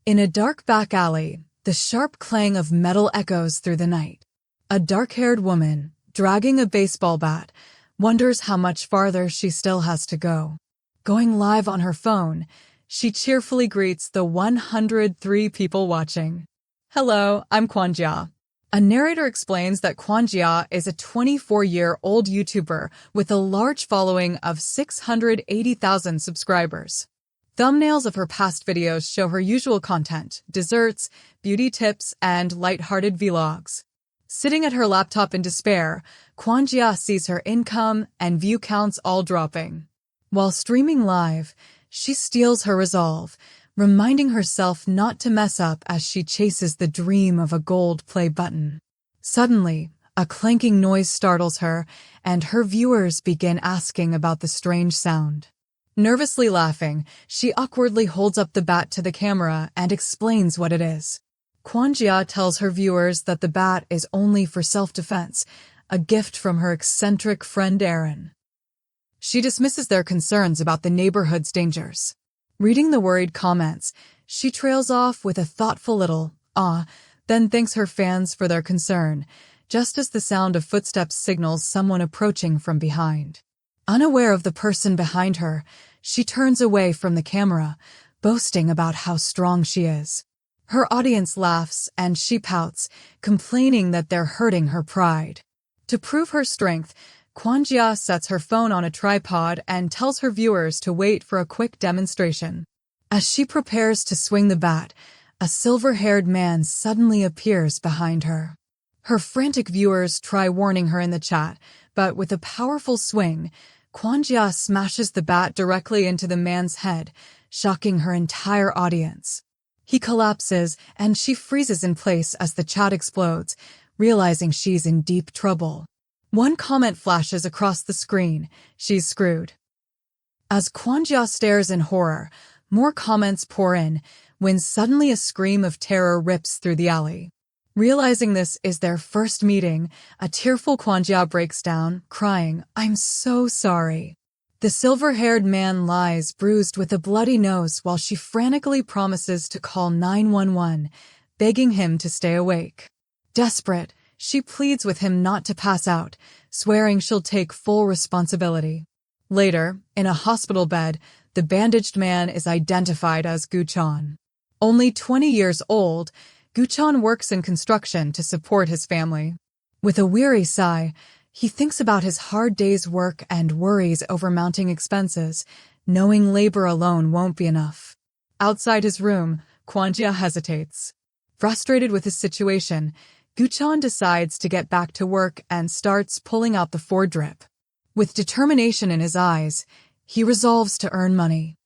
In a dark back alley, the sharp clang of metal echoes through the night. A dark-haired woman, dragging a baseball bat, wonders how much farther she still has to go. Going live on her phone, she cheerfully greets the 103 people watching. Hello, I'm Kwon-jia. A narrator explains that Kwon-jia is a 24-year-old YouTuber with a large following of 680,000 subscribers. Thumbnails of her past videos show her usual content, desserts, beauty tips, and light-hearted vlogs. Sitting at her laptop in despair, Kwon-jia sees her income and view counts all dropping. While streaming live, she steels her resolve, reminding herself not to mess up as she chases the dream of a gold play button. Suddenly, a clanking noise startles her, and her viewers begin asking about the strange sound. Nervously laughing, she awkwardly holds up the bat to the camera and explains what it is. Kwon-jia tells her viewers that the bat is only for self-defense, a gift from her eccentric friend Aaron. She dismisses their concerns about the neighborhood's dangers. Reading the worried comments, she trails off with a thoughtful little then thanks her fans for their concern, just as the sound of footsteps signals someone approaching from behind. Unaware of the person behind her, she turns away from the camera, boasting about how strong she is. Her audience laughs and she pouts, complaining that they're hurting her pride. To prove her strength, Kwon-jia sets her phone on a tripod and tells her viewers to wait for a quick demonstration. As she prepares to swing the bat, a silver-haired man suddenly appears behind her. Her frantic viewers try warning her in the chat, but with a powerful swing, Kwon-jia smashes the bat directly into the man's head, shocking her entire audience. He collapses, and she freezes in place as the chat explodes, realizing she's in deep trouble. One comment flashes across the screen: she's screwed. As Kwon-jia stares in horror, more comments pour in, when suddenly a scream of terror rips through the alley. Realizing this is their first meeting, a tearful Kwon-jia breaks down, crying, "I'm so sorry." The silver-haired man lies bruised with a bloody nose while she frantically promises to call 911, begging him to stay awake. Desperate, she pleads with him not to pass out, swearing she'll take full responsibility. Later, in a hospital bed, the bandaged man is identified as Guchan. Only 20 years old, Guchan works in construction to support his family. With a weary sigh, he thinks about his hard day's work and worries over mounting expenses, knowing labor alone won't be enough. Outside his room, Kwon-jia hesitates. Frustrated with his situation, Guchan decides to get back to work and starts pulling out the Ford drip. With determination in his eyes, he resolves to earn money.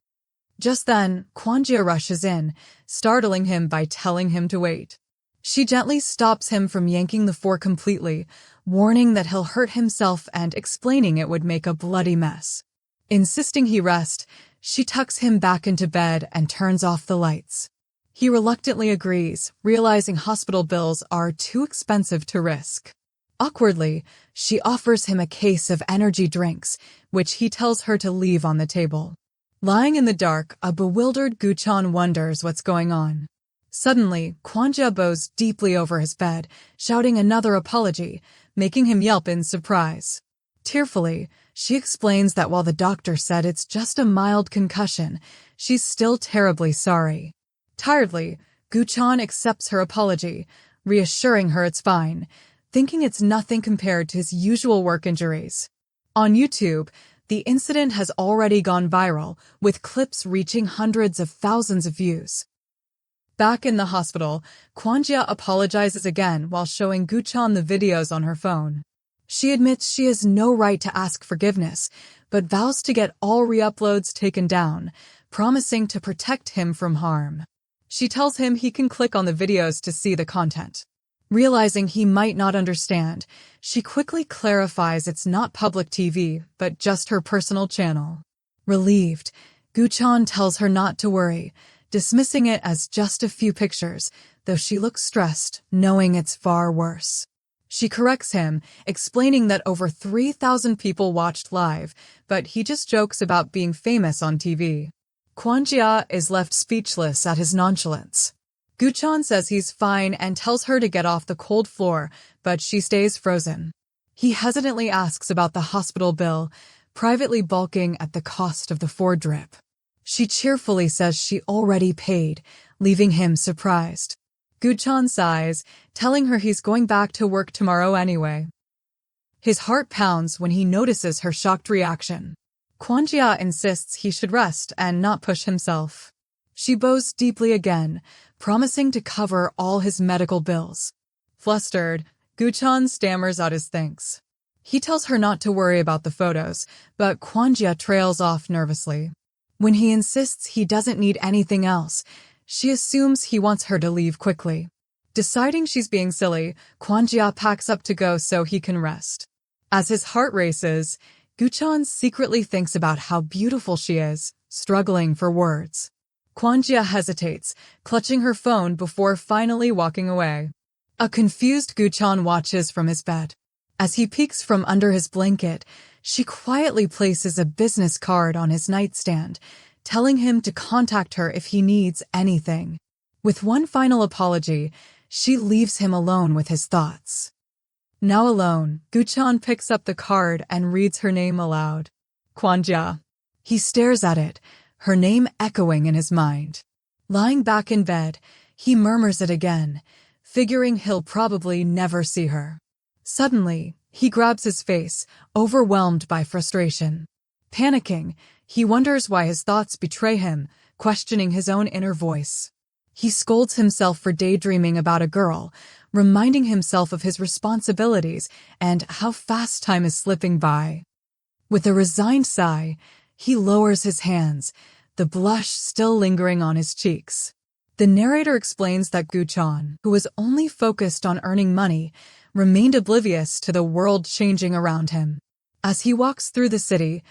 Just then, Kwon-jia rushes in, startling him by telling him to wait. She gently stops him from yanking the fork completely, warning that he'll hurt himself and explaining it would make a bloody mess. Insisting he rest, she tucks him back into bed and turns off the lights. He reluctantly agrees, realizing hospital bills are too expensive to risk. Awkwardly, she offers him a case of energy drinks, which he tells her to leave on the table. Lying in the dark, a bewildered Guchan wonders what's going on. Suddenly, Kwon-jia bows deeply over his bed, shouting another apology, making him yelp in surprise. Tearfully, she explains that while the doctor said it's just a mild concussion, she's still terribly sorry. Tiredly, Guchan accepts her apology, reassuring her it's fine, thinking it's nothing compared to his usual work injuries. On YouTube, the incident has already gone viral, with clips reaching hundreds of thousands of views. Back in the hospital, Kwon-jia apologizes again while showing Guchan the videos on her phone. She admits she has no right to ask forgiveness, but vows to get all re-uploads taken down, promising to protect him from harm. She tells him he can click on the videos to see the content. Realizing he might not understand, she quickly clarifies it's not public TV, but just her personal channel. Relieved, Guchan tells her not to worry, dismissing it as just a few pictures, though she looks stressed, knowing it's far worse. She corrects him, explaining that over 3,000 people watched live, but he just jokes about being famous on TV. Kwon-jia is left speechless at his nonchalance. Guchan says he's fine and tells her to get off the cold floor, but she stays frozen. He hesitantly asks about the hospital bill, privately balking at the cost of the Ford drip. She cheerfully says she already paid, leaving him surprised. Guchan sighs, telling her he's going back to work tomorrow anyway. His heart pounds when he notices her shocked reaction. Kwon-jia insists he should rest and not push himself. She bows deeply again, promising to cover all his medical bills. Flustered, Guchan stammers out his thanks. He tells her not to worry about the photos, but Kwon-jia trails off nervously. When he insists he doesn't need anything else, she assumes he wants her to leave quickly. Deciding she's being silly, Kwon-jia packs up to go so he can rest. As his heart races, Guchan secretly thinks about how beautiful she is, struggling for words. Kwon-jia hesitates, clutching her phone before finally walking away. A confused Guchan watches from his bed. As he peeks from under his blanket, she quietly places a business card on his nightstand, telling him to contact her if he needs anything. With one final apology, she leaves him alone with his thoughts. Now alone, Guchan picks up the card and reads her name aloud. Kwon-jia. He stares at it, her name echoing in his mind. Lying back in bed, he murmurs it again, figuring he'll probably never see her. Suddenly, he grabs his face, overwhelmed by frustration. Panicking, he wonders why his thoughts betray him, questioning his own inner voice. He scolds himself for daydreaming about a girl, reminding himself of his responsibilities and how fast time is slipping by. With a resigned sigh, he lowers his hands, the blush still lingering on his cheeks. The narrator explains that Guchan, who was only focused on earning money, remained oblivious to the world changing around him. As he walks through the city,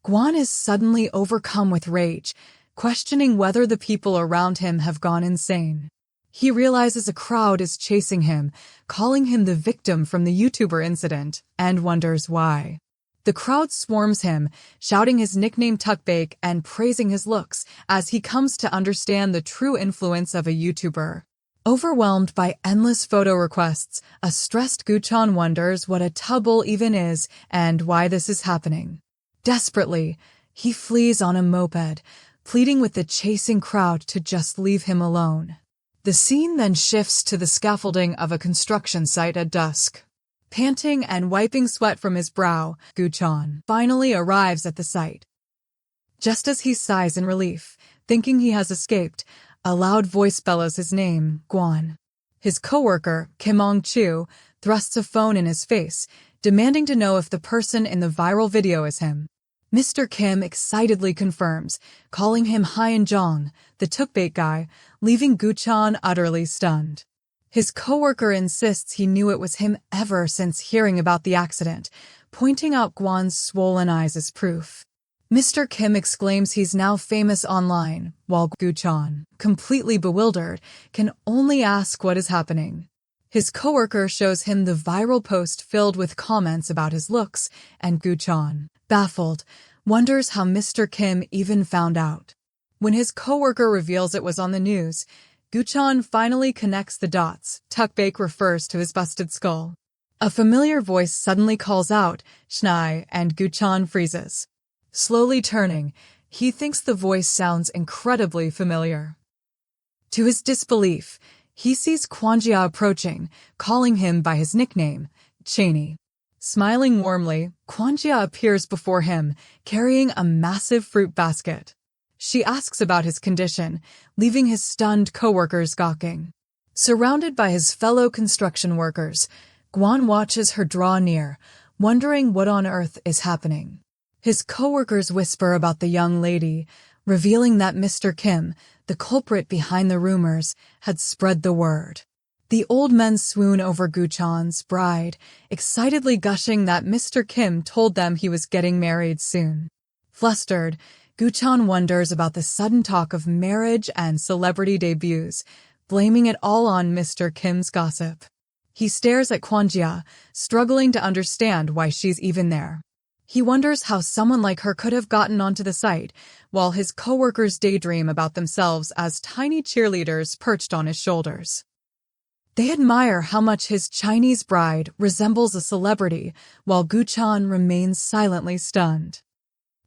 Kwon is suddenly overcome with rage, questioning whether the people around him have gone insane. He realizes a crowd is chasing him, calling him the victim from the YouTuber incident, and wonders why. The crowd swarms him, shouting his nickname Tukbake and praising his looks as he comes to understand the true influence of a YouTuber. Overwhelmed by endless photo requests, a stressed Guchan wonders what a tubble even is and why this is happening. Desperately, he flees on a moped, pleading with the chasing crowd to just leave him alone. The scene then shifts to the scaffolding of a construction site at dusk. Panting and wiping sweat from his brow, Guchan finally arrives at the site. Just as he sighs in relief, thinking he has escaped, a loud voice bellows his name, Kwon. His coworker, Kim Ong-chu, thrusts a phone in his face, demanding to know if the person in the viral video is him. Mr. Kim excitedly confirms, calling him Hyun-jong, the Tukbake guy, leaving Guchan utterly stunned. His coworker insists he knew it was him ever since hearing about the accident, pointing out Kwon's swollen eyes as proof. Mr. Kim exclaims he's now famous online, while Guchan, completely bewildered, can only ask what is happening. His coworker shows him the viral post filled with comments about his looks, and Guchan, baffled, wonders how Mr. Kim even found out. When his coworker reveals it was on the news, Guchan finally connects the dots. Tukbake refers to his busted skull. A familiar voice suddenly calls out, "Schnai," and Guchan freezes. Slowly turning, he thinks the voice sounds incredibly familiar. To his disbelief, he sees Kwon-jia approaching, calling him by his nickname, Cheney. Smiling warmly, Kwon-jia appears before him, carrying a massive fruit basket. She asks about his condition, leaving his stunned coworkers gawking. Surrounded by his fellow construction workers, Kwon watches her draw near, wondering what on earth is happening. His coworkers whisper about the young lady, revealing that Mr. Kim, the culprit behind the rumors, had spread the word. The old men swoon over Guchan's bride, excitedly gushing that Mr. Kim told them he was getting married soon. Flustered, Guchan wonders about the sudden talk of marriage and celebrity debuts, blaming it all on Mr. Kim's gossip. He stares at Kwon-jia, struggling to understand why she's even there. He wonders how someone like her could have gotten onto the site, while his coworkers daydream about themselves as tiny cheerleaders perched on his shoulders. They admire how much his Chinese bride resembles a celebrity, while Guchan remains silently stunned.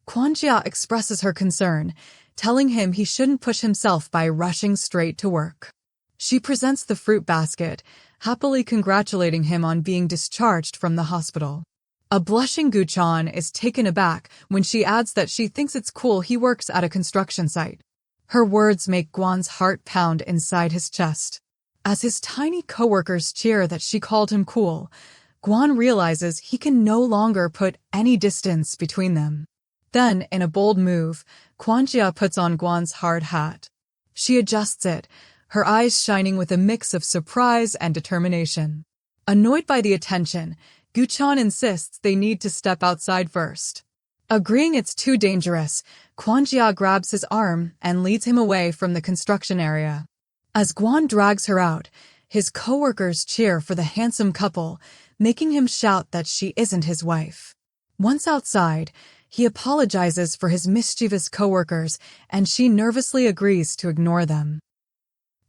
Kwon-jia expresses her concern, telling him he shouldn't push himself by rushing straight to work. She presents the fruit basket, happily congratulating him on being discharged from the hospital. A blushing Guchan is taken aback when she adds that she thinks it's cool he works at a construction site. Her words make Kwon's heart pound inside his chest. As his tiny coworkers cheer that she called him cool, Kwon realizes he can no longer put any distance between them. Then, in a bold move, Kwon-jia puts on Kwon's hard hat. She adjusts it, her eyes shining with a mix of surprise and determination. Annoyed by the attention, Guchan insists they need to step outside first. Agreeing it's too dangerous, Kwon-jia grabs his arm and leads him away from the construction area. As Kwon drags her out, his coworkers cheer for the handsome couple, making him shout that she isn't his wife. Once outside, he apologizes for his mischievous coworkers, and she nervously agrees to ignore them.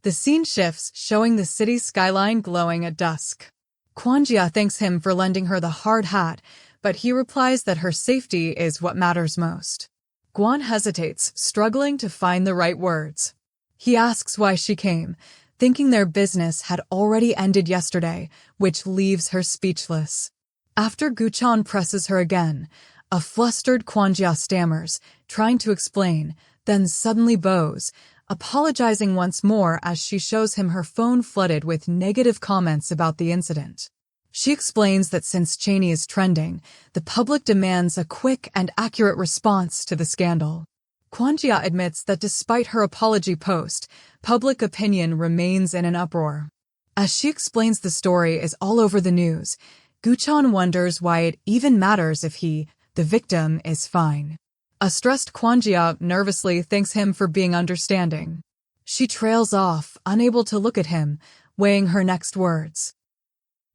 The scene shifts, showing the city skyline glowing at dusk. Kwon-jia thanks him for lending her the hard hat, but he replies that her safety is what matters most. Kwon hesitates, struggling to find the right words. He asks why she came, thinking their business had already ended yesterday, which leaves her speechless. After Guchan presses her again, a flustered Kwon-jia stammers, trying to explain, then suddenly bows, apologizing once more as she shows him her phone flooded with negative comments about the incident. She explains that since Cheney is trending, the public demands a quick and accurate response to the scandal. Kwon-jia admits that despite her apology post, public opinion remains in an uproar. As she explains the story is all over the news, Guchan wonders why it even matters if he, the victim, is fine. A stressed Kwon-jia nervously thanks him for being understanding. She trails off, unable to look at him, weighing her next words.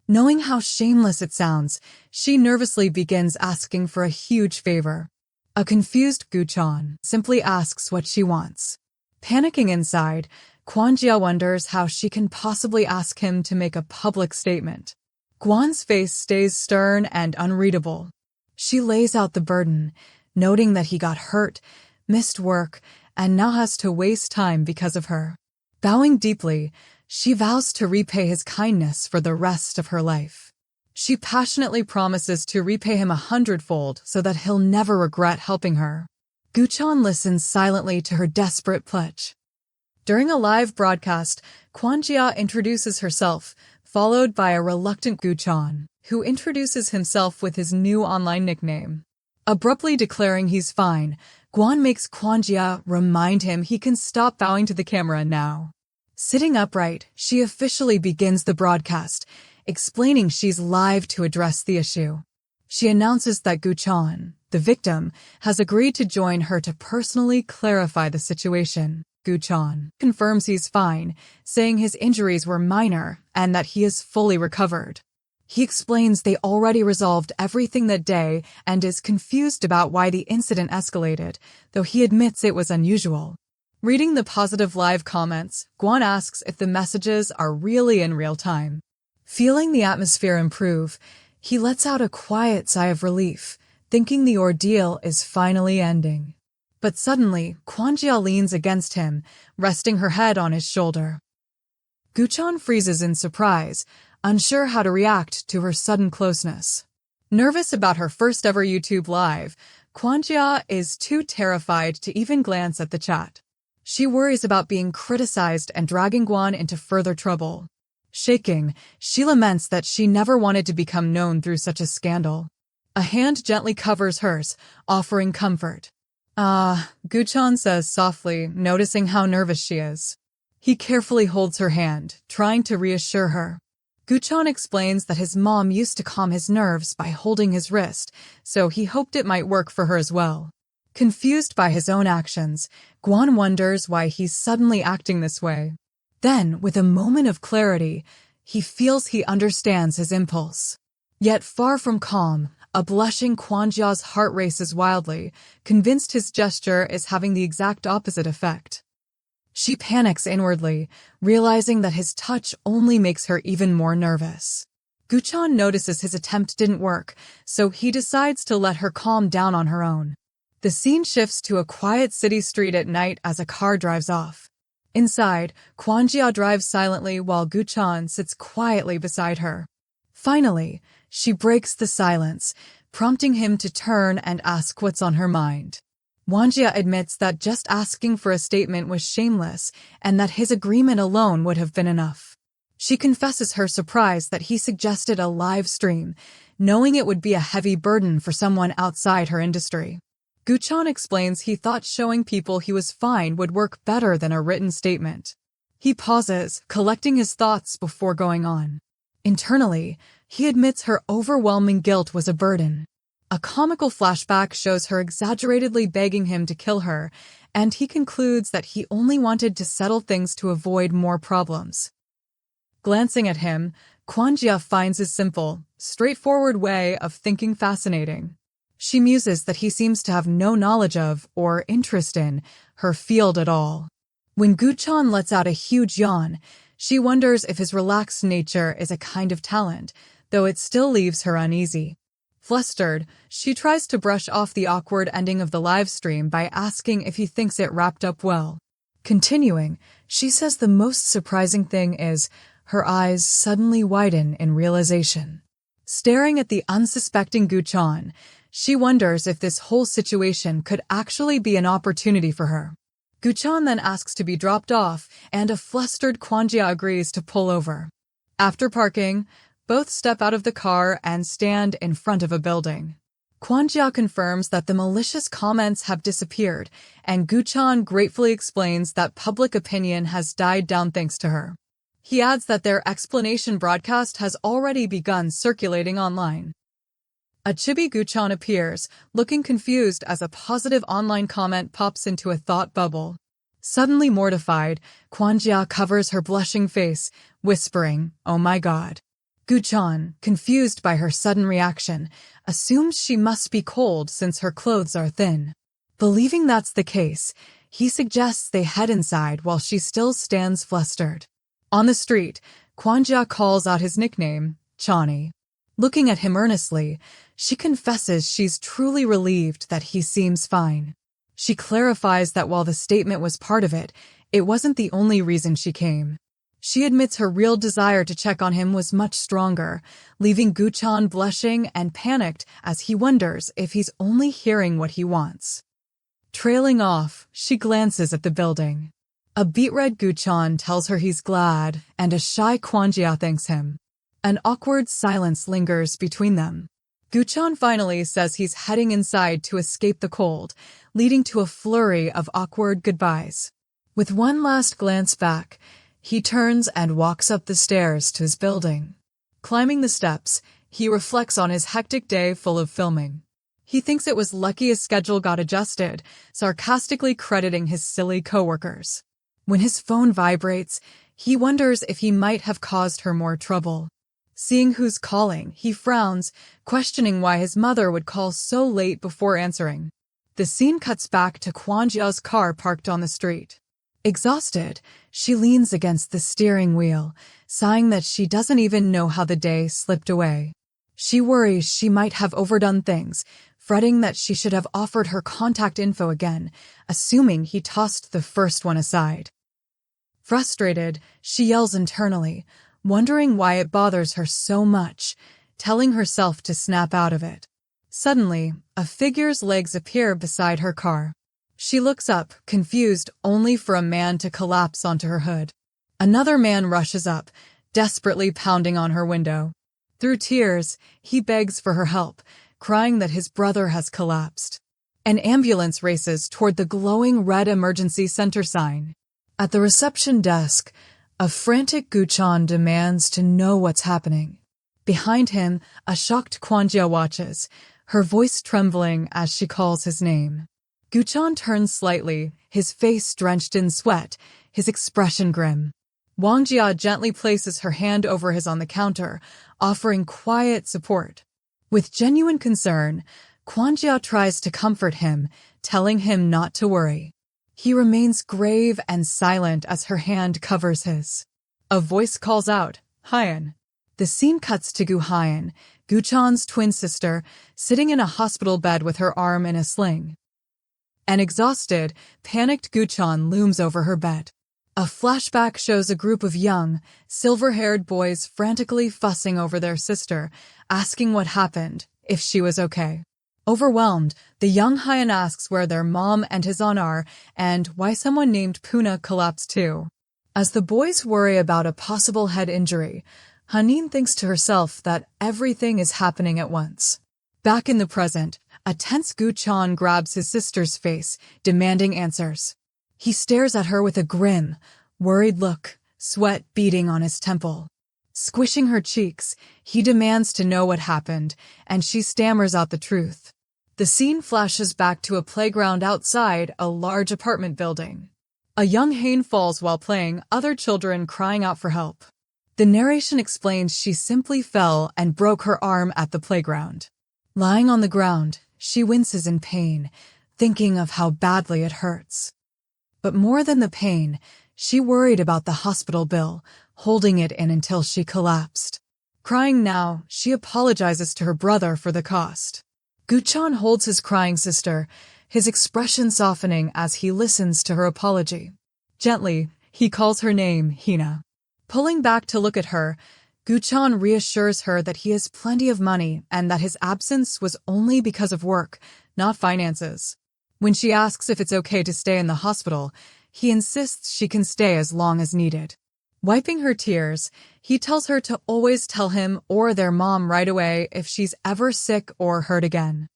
Knowing how shameless it sounds, she nervously begins asking for a huge favor. A confused Guchan simply asks what she wants. Panicking inside, Kwon-jia wonders how she can possibly ask him to make a public statement. Kwon's face stays stern and unreadable. She lays out the burden, noting that he got hurt, missed work, and now has to waste time because of her. Bowing deeply, she vows to repay his kindness for the rest of her life. She passionately promises to repay him 100-fold so that he'll never regret helping her. Guchan listens silently to her desperate pledge. During a live broadcast, Kwon-jia introduces herself, followed by a reluctant Guchan, who introduces himself with his new online nickname. Abruptly declaring he's fine, Kwon makes Kwon-jia remind him he can stop bowing to the camera now. Sitting upright, she officially begins the broadcast, explaining she's live to address the issue. She announces that Guchan, the victim, has agreed to join her to personally clarify the situation. Guchan confirms he's fine, saying his injuries were minor and that he is fully recovered. He explains they already resolved everything that day and is confused about why the incident escalated, though he admits it was unusual. Reading the positive live comments, Kwon asks if the messages are really in real time. Feeling the atmosphere improve, he lets out a quiet sigh of relief, thinking the ordeal is finally ending. But suddenly, Kwon-jia leans against him, resting her head on his shoulder. Guchan freezes in surprise, unsure how to react to her sudden closeness. Nervous about her first ever YouTube live, Kwon-jia is too terrified to even glance at the chat. She worries about being criticized and dragging Kwon into further trouble. Shaking, she laments that she never wanted to become known through such a scandal. A hand gently covers hers, offering comfort. "Ah," Guchan says softly, noticing how nervous she is. He carefully holds her hand, trying to reassure her. Guchan explains that his mom used to calm his nerves by holding his wrist, so he hoped it might work for her as well. Confused by his own actions, Kwon wonders why he's suddenly acting this way. Then, with a moment of clarity, he feels he understands his impulse. Yet far from calm, A blushing Kwon-jia's heart races wildly, convinced his gesture is having the exact opposite effect. She panics inwardly, realizing that his touch only makes her even more nervous. Guchan notices his attempt didn't work, so he decides to let her calm down on her own. The scene shifts to a quiet city street at night as a car drives off. Inside, Kwon-jia drives silently while Guchan sits quietly beside her. Finally, she breaks the silence, prompting him to turn and ask what's on her mind. Kwon-jia admits that just asking for a statement was shameless and that his agreement alone would have been enough. She confesses her surprise that he suggested a live stream, knowing it would be a heavy burden for someone outside her industry. Guchan explains he thought showing people he was fine would work better than a written statement. He pauses, collecting his thoughts before going on. Internally, he admits her overwhelming guilt was a burden. A comical flashback shows her exaggeratedly begging him to kill her, and he concludes that he only wanted to settle things to avoid more problems. Glancing at him, Kwon-jia finds his simple, straightforward way of thinking fascinating. She muses that he seems to have no knowledge of, or interest in, her field at all. When Guchan lets out a huge yawn, she wonders if his relaxed nature is a kind of talent, though it still leaves her uneasy. Flustered, she tries to brush off the awkward ending of the live stream by asking if he thinks it wrapped up well. Continuing, she says the most surprising thing is her eyes suddenly widen in realization. Staring at the unsuspecting Guchan, she wonders if this whole situation could actually be an opportunity for her. Guchan then asks to be dropped off, and a flustered Kwon-jia agrees to pull over. After parking, both step out of the car and stand in front of a building. Kwon-jia confirms that the malicious comments have disappeared, and Guchan gratefully explains that public opinion has died down thanks to her. He adds that their explanation broadcast has already begun circulating online. A chibi Guchan appears, looking confused as a positive online comment pops into a thought bubble. Suddenly mortified, Kwon-jia covers her blushing face, whispering, "Oh my god." Guchan, confused by her sudden reaction, assumes she must be cold since her clothes are thin. Believing that's the case, he suggests they head inside while she still stands flustered. On the street, Kwon-jia calls out his nickname, Chani. Looking at him earnestly, she confesses she's truly relieved that he seems fine. She clarifies that while the statement was part of it, it wasn't the only reason she came. She admits her real desire to check on him was much stronger, leaving Guchan blushing and panicked as he wonders if he's only hearing what he wants. Trailing off, she glances at the building. A beet-red Guchan tells her he's glad, and a shy Kwon-jia thanks him. An awkward silence lingers between them. Guchan finally says he's heading inside to escape the cold, leading to a flurry of awkward goodbyes. With one last glance back, he turns and walks up the stairs to his building. Climbing the steps, he reflects on his hectic day full of filming. He thinks it was lucky his schedule got adjusted, sarcastically crediting his silly coworkers. When his phone vibrates, he wonders if he might have caused her more trouble. Seeing who's calling, he frowns, questioning why his mother would call so late before answering. The scene cuts back to Kwon-jia's car parked on the street. Exhausted, she leans against the steering wheel, sighing that she doesn't even know how the day slipped away. She worries she might have overdone things, fretting that she should have offered her contact info again, assuming he tossed the first one aside. Frustrated, she yells internally, wondering why it bothers her so much, telling herself to snap out of it. Suddenly, a figure's legs appear beside her car. She looks up, confused, only for a man to collapse onto her hood. Another man rushes up, desperately pounding on her window. Through tears, he begs for her help, crying that his brother has collapsed. An ambulance races toward the glowing red emergency center sign. At the reception desk, a frantic Guchan demands to know what's happening. Behind him, a shocked Kwon-jia watches, her voice trembling as she calls his name. Guchan turns slightly, his face drenched in sweat, his expression grim. Kwon-jia gently places her hand over his on the counter, offering quiet support. With genuine concern, Kwon-jia tries to comfort him, telling him not to worry. He remains grave and silent as her hand covers his. A voice calls out, "Hyun." The scene cuts to Hyun, Guchan's twin sister, sitting in a hospital bed with her arm in a sling. An exhausted, panicked Guchan looms over her bed. A flashback shows a group of young, silver-haired boys frantically fussing over their sister, asking what happened, if she was okay. Overwhelmed, the young Hyun asks where their mom and his aunt are and why someone named Puna collapsed too. As the boys worry about a possible head injury, Hanin thinks to herself that everything is happening at once. Back in the present, a tense Guchan grabs his sister's face, demanding answers. He stares at her with a grim, worried look, sweat beading on his temple. Squishing her cheeks, he demands to know what happened, and she stammers out the truth. The scene flashes back to a playground outside a large apartment building. A young Hain falls while playing, other children crying out for help. The narration explains she simply fell and broke her arm at the playground. Lying on the ground, she winces in pain, thinking of how badly it hurts. But more than the pain, she worried about the hospital bill, holding it in until she collapsed. Crying now, she apologizes to her brother for the cost. Guchan holds his crying sister, his expression softening as he listens to her apology. Gently, he calls her name, Hina. Pulling back to look at her, Guchan reassures her that he has plenty of money and that his absence was only because of work, not finances. When she asks if it's okay to stay in the hospital, he insists she can stay as long as needed. Wiping her tears, he tells her to always tell him or their mom right away if she's ever sick or hurt again.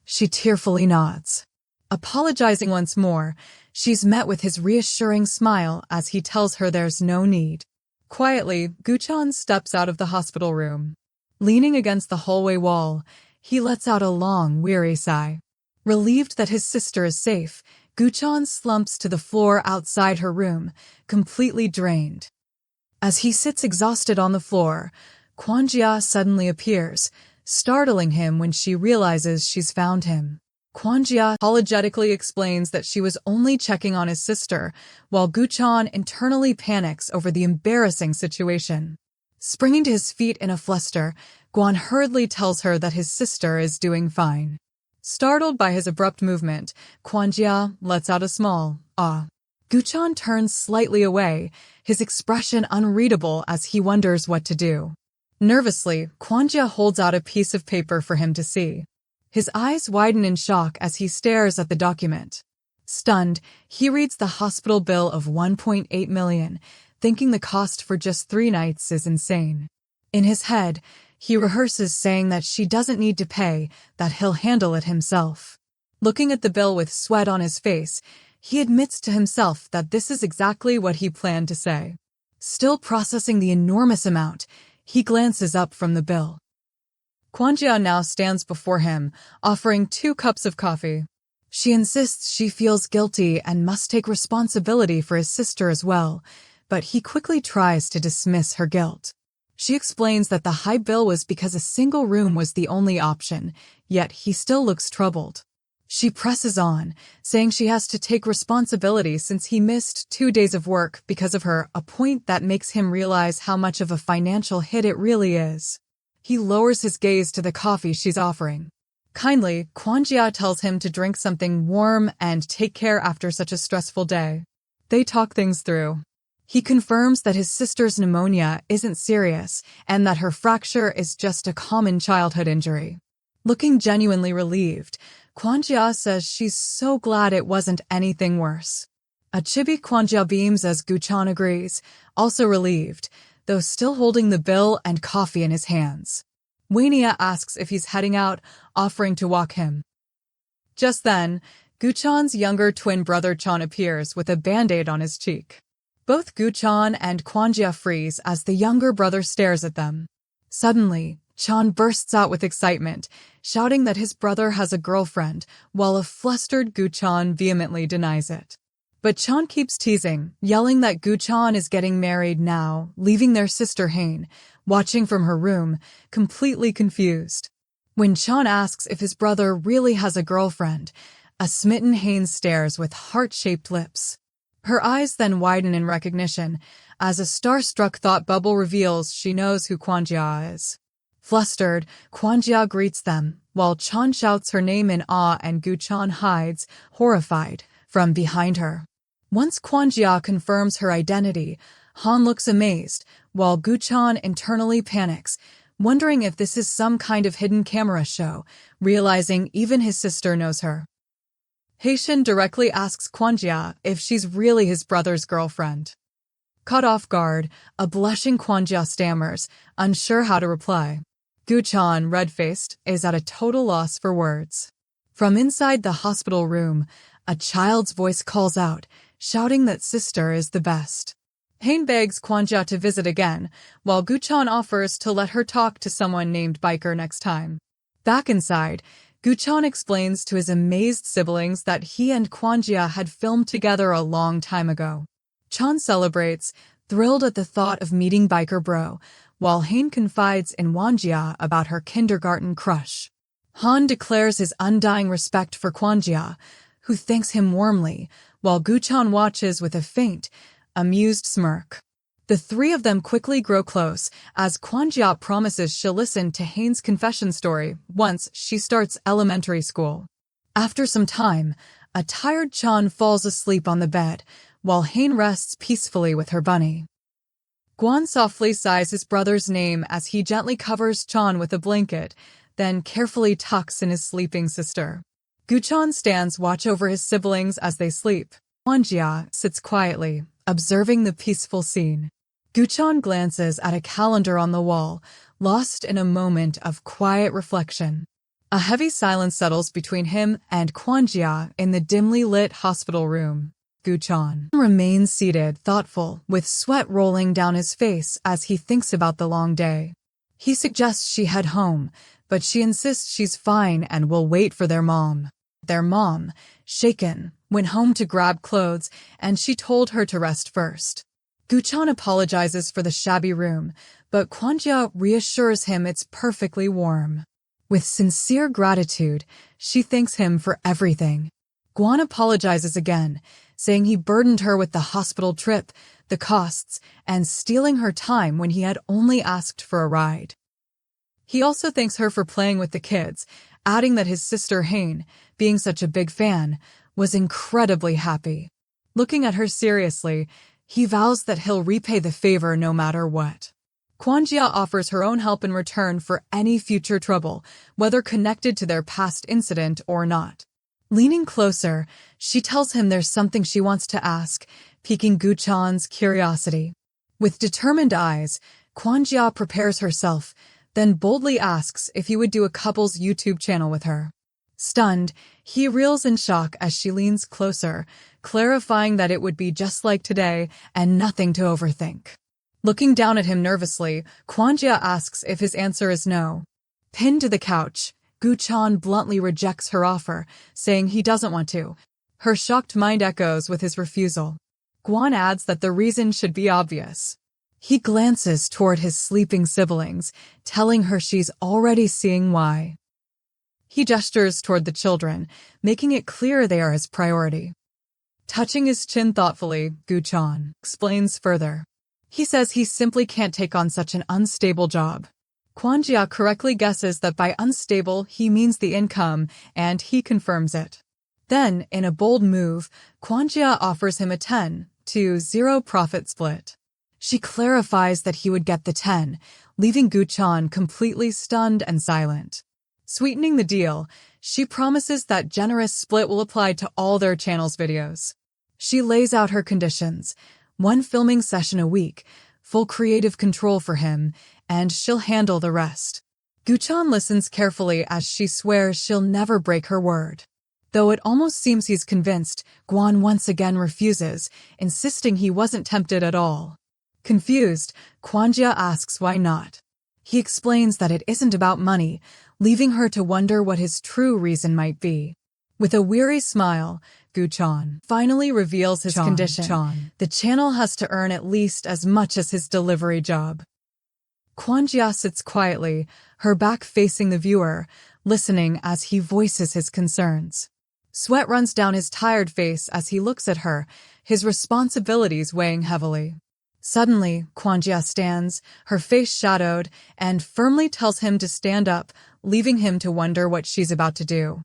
She tearfully nods. Apologizing once more, she's met with his reassuring smile as he tells her there's no need. Quietly, Guchan steps out of the hospital room. Leaning against the hallway wall, he lets out a long, weary sigh. Relieved that his sister is safe, Guchan slumps to the floor outside her room, completely drained. As he sits exhausted on the floor, Kwon-jia suddenly appears, startling him when she realizes she's found him. Kwon-jia apologetically explains that she was only checking on his sister, while Guchan internally panics over the embarrassing situation. Springing to his feet in a fluster, Kwon hurriedly tells her that his sister is doing fine. Startled by his abrupt movement, Kwon-jia lets out a small "ah." Guchan turns slightly away, his expression unreadable as he wonders what to do. Nervously, Kwon-jia holds out a piece of paper for him to see. His eyes widen in shock as he stares at the document. Stunned, he reads the hospital bill of 1.8 million, thinking the cost for just 3 nights is insane. In his head, he rehearses saying that she doesn't need to pay, that he'll handle it himself. Looking at the bill with sweat on his face, he admits to himself that this is exactly what he planned to say. Still processing the enormous amount, he glances up from the bill. Kwon-jia now stands before him, offering 2 cups of coffee. She insists she feels guilty and must take responsibility for his sister as well, but he quickly tries to dismiss her guilt. She explains that the high bill was because a single room was the only option, yet he still looks troubled. She presses on, saying she has to take responsibility since he missed 2 days of work because of her, a point that makes him realize how much of a financial hit it really is. He lowers his gaze to the coffee she's offering. Kindly, Kwon-jia tells him to drink something warm and take care after such a stressful day. They talk things through. He confirms that his sister's pneumonia isn't serious and that her fracture is just a common childhood injury. Looking genuinely relieved, Kwon-jia says she's so glad it wasn't anything worse. A chibi Kwon-jia beams as Guchan agrees, also relieved, though still holding the bill and coffee in his hands. Wania asks if he's heading out, offering to walk him. Just then, Guchan's younger twin brother Chan appears with a band-aid on his cheek. Both Guchan and Kwon-jia freeze as the younger brother stares at them. Suddenly, Chan bursts out with excitement, shouting that his brother has a girlfriend, while a flustered Guchan vehemently denies it. But Chan keeps teasing, yelling that Guchan is getting married now, leaving their sister Hain, watching from her room, completely confused. When Chan asks if his brother really has a girlfriend, a smitten Haynes stares with heart-shaped lips. Her eyes then widen in recognition, as a star-struck thought bubble reveals she knows who Kwon-jia is. Flustered, Kwon-jia greets them, while Chan shouts her name in awe and Gu-chan hides, horrified, from behind her. Once Kwon-jia confirms her identity, Han looks amazed, while Gu-chan internally panics, wondering if this is some kind of hidden camera show, realizing even his sister knows her. Hae-shin directly asks Kwon-jia if she's really his brother's girlfriend. Caught off guard, a blushing Kwon-jia stammers, unsure how to reply. Gu-chan, red-faced, is at a total loss for words. From inside the hospital room, a child's voice calls out, shouting that sister is the best. Hain begs Kwon-jia to visit again, while Gu-chan offers to let her talk to someone named Biker next time. Back inside, Gu-chan explains to his amazed siblings that he and Kwon-jia had filmed together a long time ago. Chan celebrates, thrilled at the thought of meeting Biker Bro, while Hain confides in Kwon-jia about her kindergarten crush. Han declares his undying respect for Kwon-jia, who thanks him warmly, while Gu-chan watches with a faint, amused smirk. The three of them quickly grow close, as Kwon-jia promises she'll listen to Hain's confession story once she starts elementary school. After some time, a tired Chan falls asleep on the bed, while Hain rests peacefully with her bunny. Kwon softly sighs his brother's name as he gently covers Chan with a blanket, then carefully tucks in his sleeping sister. Gu-chan stands watch over his siblings as they sleep. Kwon-jia sits quietly, observing the peaceful scene. Gu-chan glances at a calendar on the wall, lost in a moment of quiet reflection. A heavy silence settles between him and Kwon-jia in the dimly lit hospital room. Gu-chan remains seated, thoughtful, with sweat rolling down his face as he thinks about the long day. He suggests she head home, but she insists she's fine and will wait for their mom. Their mom, shaken, went home to grab clothes, and she told her to rest first. Gu-chan apologizes for the shabby room, but Kwon-jia reassures him it's perfectly warm. With sincere gratitude, she thanks him for everything. Kwon apologizes again, saying he burdened her with the hospital trip, the costs, and stealing her time when he had only asked for a ride. He also thanks her for playing with the kids, adding that his sister Hain, being such a big fan, was incredibly happy. Looking at her seriously, he vows that he'll repay the favor no matter what. Kwon-jia offers her own help in return for any future trouble, whether connected to their past incident or not. Leaning closer, she tells him there's something she wants to ask, piquing Gu-chan's curiosity. With determined eyes, Kwon-jia prepares herself, then boldly asks if he would do a couple's YouTube channel with her. Stunned, he reels in shock as she leans closer, clarifying that it would be just like today and nothing to overthink. Looking down at him nervously, Kwon-jia asks if his answer is no. Pinned to the couch, Gu-chan bluntly rejects her offer, saying he doesn't want to. Her shocked mind echoes with his refusal. Kwon adds that the reason should be obvious. He glances toward his sleeping siblings, telling her she's already seeing why. He gestures toward the children, making it clear they are his priority. Touching his chin thoughtfully, Gu-chan explains further. He says he simply can't take on such an unstable job. Kwon-jia correctly guesses that by unstable he means the income, and he confirms it. Then, in a bold move, Kwon-jia offers him a 10-0 profit split. She clarifies that he would get the 10, leaving Gu-chan completely stunned and silent. Sweetening the deal, she promises that generous split will apply to all their channel's videos. She lays out her conditions: 1 filming session a week, full creative control for him, and she'll handle the rest. Gu-chan listens carefully as she swears she'll never break her word. Though it almost seems he's convinced, Kwon once again refuses, insisting he wasn't tempted at all. Confused, Kwon-jia asks why not. He explains that it isn't about money, leaving her to wonder what his true reason might be. With a weary smile, Gu-chan finally reveals his condition. The channel has to earn at least as much as his delivery job. Kwon-jia sits quietly, her back facing the viewer, listening as he voices his concerns. Sweat runs down his tired face as he looks at her, his responsibilities weighing heavily. Suddenly, Kwon-jia stands, her face shadowed, and firmly tells him to stand up, leaving him to wonder what she's about to do.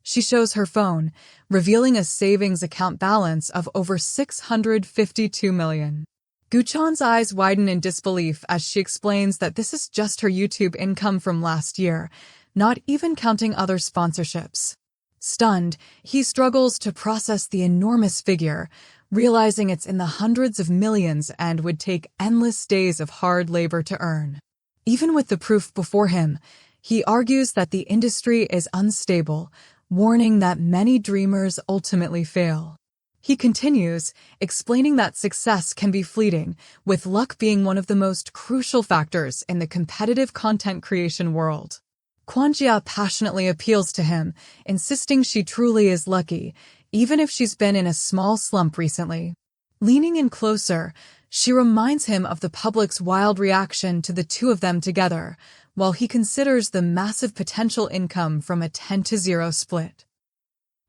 She shows her phone, revealing a savings account balance of over 652 million. Guchan's eyes widen in disbelief as she explains that this is just her YouTube income from last year, not even counting other sponsorships. Stunned, he struggles to process the enormous figure, realizing it's in the hundreds of millions and would take endless days of hard labor to earn. Even with the proof before him, he argues that the industry is unstable, warning that many dreamers ultimately fail. He continues, explaining that success can be fleeting, with luck being one of the most crucial factors in the competitive content creation world. Kwon-jia passionately appeals to him, insisting she truly is lucky, even if she's been in a small slump recently. Leaning in closer, she reminds him of the public's wild reaction to the two of them together, while he considers the massive potential income from a 10-0 split.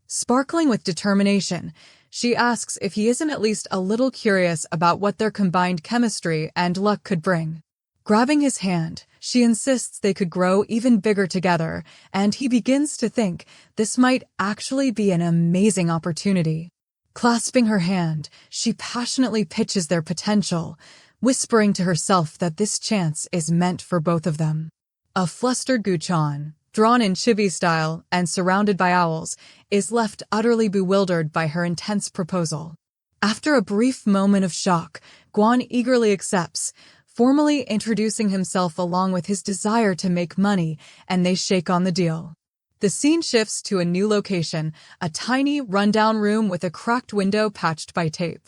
Sparkling with determination, she asks if he isn't at least a little curious about what their combined chemistry and luck could bring. Grabbing his hand, she insists they could grow even bigger together, and he begins to think this might actually be an amazing opportunity. Clasping her hand, she passionately pitches their potential, whispering to herself that this chance is meant for both of them. A flustered Guchan, drawn in chibi style and surrounded by owls, is left utterly bewildered by her intense proposal. After a brief moment of shock, Kwon eagerly accepts, formally introducing himself along with his desire to make money, and they shake on the deal. The scene shifts to a new location, a tiny, rundown room with a cracked window patched by tape.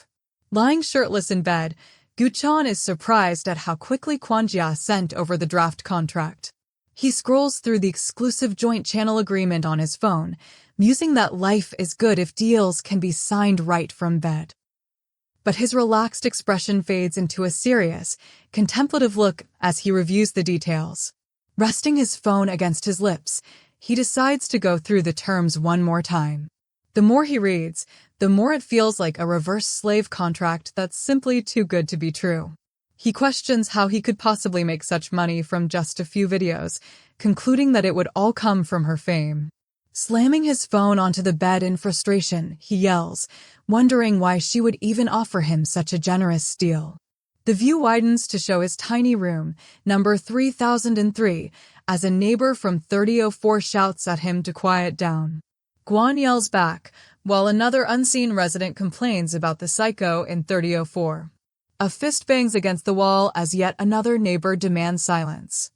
Lying shirtless in bed, Guchan is surprised at how quickly Kwon-jia sent over the draft contract. He scrolls through the exclusive joint channel agreement on his phone, musing that life is good if deals can be signed right from bed. But his relaxed expression fades into a serious, contemplative look as he reviews the details. Resting his phone against his lips, he decides to go through the terms one more time. The more he reads, the more it feels like a reverse slave contract that's simply too good to be true. He questions how he could possibly make such money from just a few videos, concluding that it would all come from her fame. Slamming his phone onto the bed in frustration, he yells, wondering why she would even offer him such a generous deal. The view widens to show his tiny room, number 3003, as a neighbor from 3004 shouts at him to quiet down. Kwon yells back, while another unseen resident complains about the psycho in 3004. A fist bangs against the wall as yet another neighbor demands silence.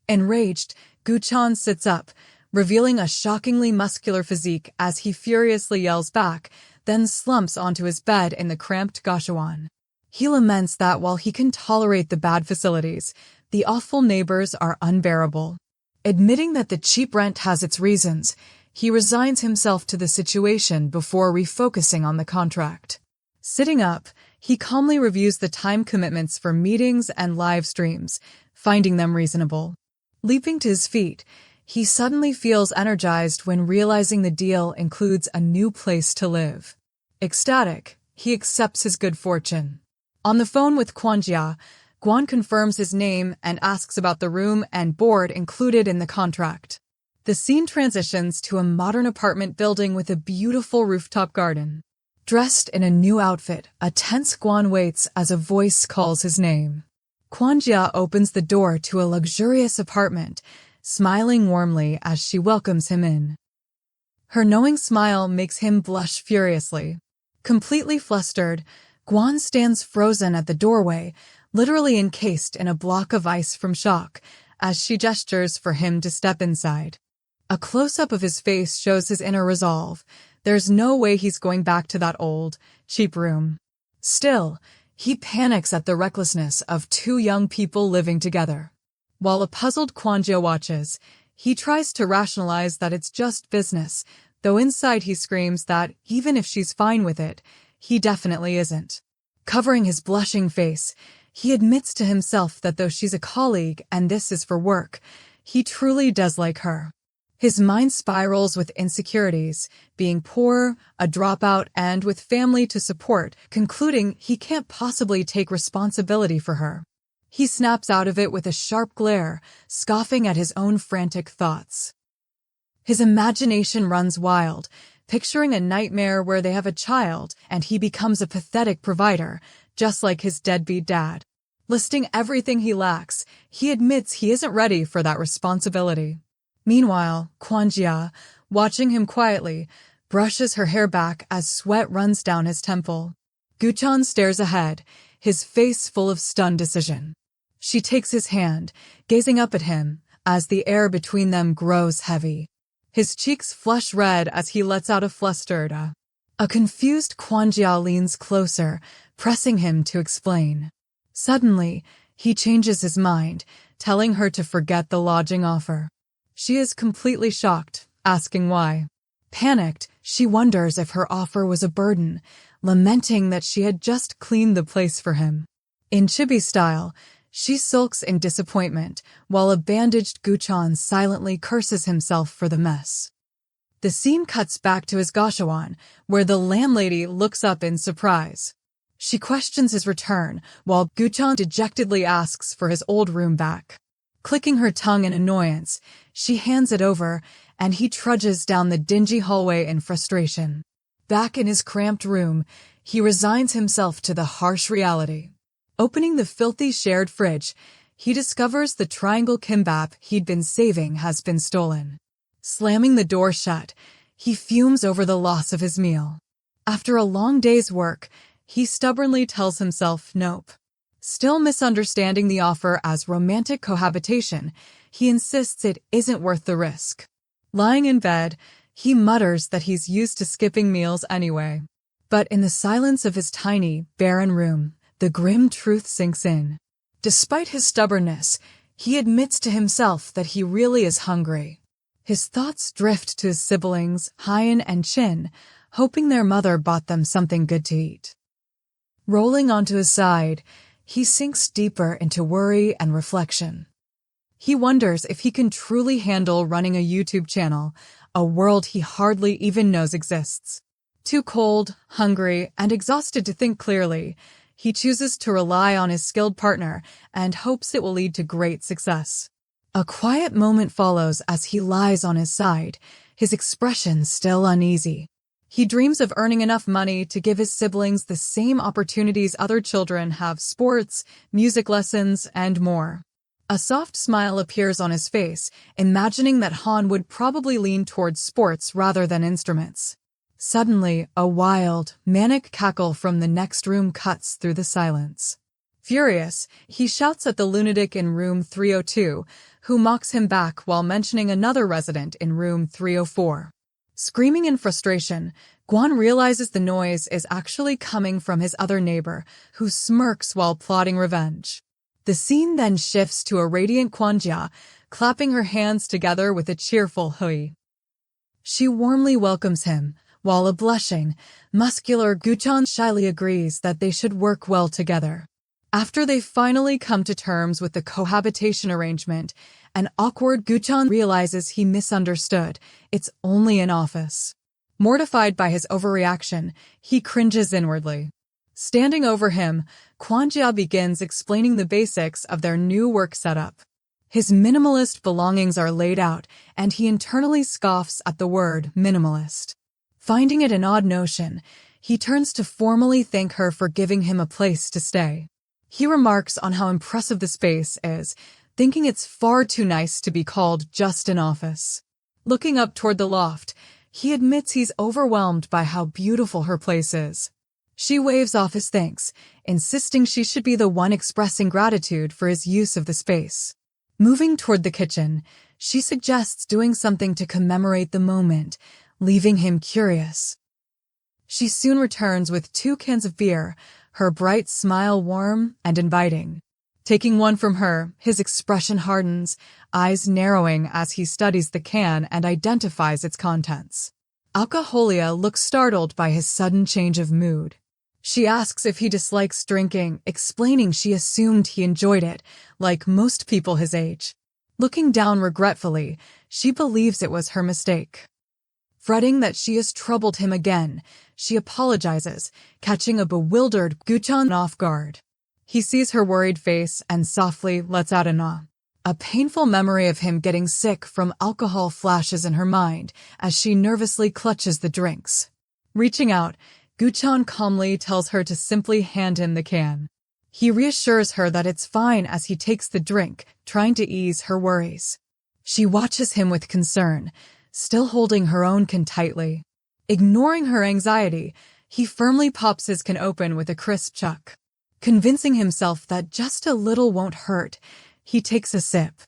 Enraged, Guchan sits up, revealing a shockingly muscular physique as he furiously yells back, then slumps onto his bed in the cramped gashawon. He laments that while he can tolerate the bad facilities, the awful neighbors are unbearable. Admitting that the cheap rent has its reasons, he resigns himself to the situation before refocusing on the contract. Sitting up, he calmly reviews the time commitments for meetings and live streams, finding them reasonable. Leaping to his feet, he suddenly feels energized when realizing the deal includes a new place to live. Ecstatic, he accepts his good fortune. On the phone with Kwon-jia, Kwon confirms his name and asks about the room and board included in the contract. The scene transitions to a modern apartment building with a beautiful rooftop garden. Dressed in a new outfit, a tense Kwon waits as a voice calls his name. Kwon-jia opens the door to a luxurious apartment, smiling warmly as she welcomes him in. Her knowing smile makes him blush furiously. Completely flustered, Kwon stands frozen at the doorway, literally encased in a block of ice from shock, as she gestures for him to step inside. A close-up of his face shows his inner resolve. There's no way he's going back to that old, cheap room. Still, he panics at the recklessness of two young people living together. While a puzzled Kwon-jia watches, he tries to rationalize that it's just business, though inside he screams that, even if she's fine with it, he definitely isn't. Covering his blushing face, He admits to himself that though she's a colleague and this is for work, he truly does like her. His mind spirals with insecurities, being poor, a dropout, and with family to support, concluding he can't possibly take responsibility for her. He snaps out of it with a sharp glare, scoffing at his own frantic thoughts. His imagination runs wild, picturing a nightmare where they have a child and he becomes a pathetic provider, just like his deadbeat dad. Listing everything he lacks, he admits he isn't ready for that responsibility. Meanwhile, Kwon-jia, watching him quietly, brushes her hair back as sweat runs down his temple. Guchan stares ahead, his face full of stunned decision. She takes his hand, gazing up at him, as the air between them grows heavy. His cheeks flush red as he lets out a flustered A confused Kwon-jia leans closer, pressing him to explain. Suddenly, he changes his mind, telling her to forget the lodging offer. She is completely shocked, asking why. Panicked, she wonders if her offer was a burden, lamenting that she had just cleaned the place for him. In chibi style, she sulks in disappointment, while a bandaged Guchan silently curses himself for the mess. The scene cuts back to his gashawan, where the landlady looks up in surprise. She questions his return, while Guchan dejectedly asks for his old room back. Clicking her tongue in annoyance, she hands it over, and he trudges down the dingy hallway in frustration. Back in his cramped room, he resigns himself to the harsh reality. Opening the filthy shared fridge, he discovers the triangle kimbap he'd been saving has been stolen. Slamming the door shut, he fumes over the loss of his meal. After a long day's work, he stubbornly tells himself nope. Still misunderstanding the offer as romantic cohabitation, he insists it isn't worth the risk. Lying in bed, he mutters that he's used to skipping meals anyway. But in the silence of his tiny, barren room, the grim truth sinks in. Despite his stubbornness, he admits to himself that he really is hungry. His thoughts drift to his siblings, Hyen and Chin, hoping their mother bought them something good to eat. Rolling onto his side, he sinks deeper into worry and reflection. He wonders if he can truly handle running a YouTube channel, a world he hardly even knows exists. Too cold, hungry, and exhausted to think clearly, he chooses to rely on his skilled partner and hopes it will lead to great success. A quiet moment follows as he lies on his side, his expression still uneasy. He dreams of earning enough money to give his siblings the same opportunities other children have: sports, music lessons, and more. A soft smile appears on his face, imagining that Han would probably lean towards sports rather than instruments. Suddenly, a wild, manic cackle from the next room cuts through the silence. Furious, he shouts at the lunatic in room 302, who mocks him back while mentioning another resident in room 304. Screaming in frustration, Kwon realizes the noise is actually coming from his other neighbor, who smirks while plotting revenge. The scene then shifts to a radiant Kwon-jia, clapping her hands together with a cheerful hui. She warmly welcomes him, while a blushing, muscular Guchan shyly agrees that they should work well together. After they finally come to terms with the cohabitation arrangement, an awkward Guchan realizes he misunderstood. It's only an office. Mortified by his overreaction, he cringes inwardly. Standing over him, Kwon-jia begins explaining the basics of their new work setup. His minimalist belongings are laid out, and he internally scoffs at the word minimalist. Finding it an odd notion, he turns to formally thank her for giving him a place to stay. He remarks on how impressive the space is, thinking it's far too nice to be called just an office. Looking up toward the loft, he admits he's overwhelmed by how beautiful her place is. She waves off his thanks, insisting she should be the one expressing gratitude for his use of the space. Moving toward the kitchen, she suggests doing something to commemorate the moment, leaving him curious. She soon returns with 2 cans of beer, her bright smile warm and inviting. Taking one from her, his expression hardens, eyes narrowing as he studies the can and identifies its contents. Alcoholia looks startled by his sudden change of mood. She asks if he dislikes drinking, explaining she assumed he enjoyed it, like most people his age. Looking down regretfully, she believes it was her mistake. Fretting that she has troubled him again, she apologizes, catching a bewildered Guchan off guard. He sees her worried face and softly lets out an ah. A painful memory of him getting sick from alcohol flashes in her mind as she nervously clutches the drinks. Reaching out, Guchan calmly tells her to simply hand him the can. He reassures her that it's fine as he takes the drink, trying to ease her worries. She watches him with concern, still holding her own can tightly. Ignoring her anxiety, he firmly pops his can open with a crisp chuck. Convincing himself that just a little won't hurt, he takes a sip.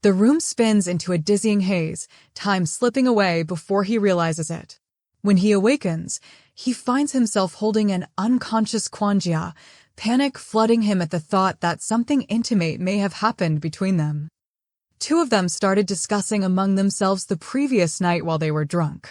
The room spins into a dizzying haze, time slipping away before he realizes it. When he awakens, he finds himself holding an unconscious Kwon-jia, panic flooding him at the thought that something intimate may have happened between them. Two of them started discussing among themselves the previous night while they were drunk.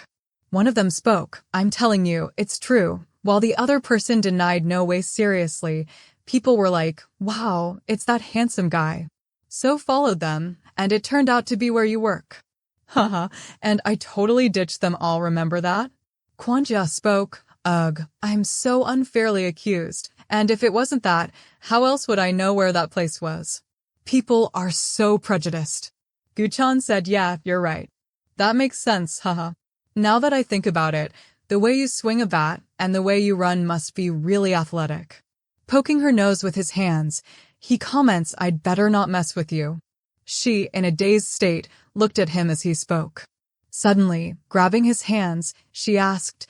One of them spoke, "I'm telling you, it's true," while the other person denied no way seriously. People were like, "Wow, it's that handsome guy." So followed them, and it turned out to be where you work. Haha, and I totally ditched them all, remember that? Kwon-jia spoke, "Ugh, I'm so unfairly accused, and if it wasn't that, how else would I know where that place was? People are so prejudiced." Guchan said, "Yeah, you're right. That makes sense, haha. Now that I think about it, the way you swing a bat and the way you run must be really athletic." Poking her nose with his hands, he comments, "I'd better not mess with you." She, in a dazed state, looked at him as he spoke. Suddenly, grabbing his hands, she asked,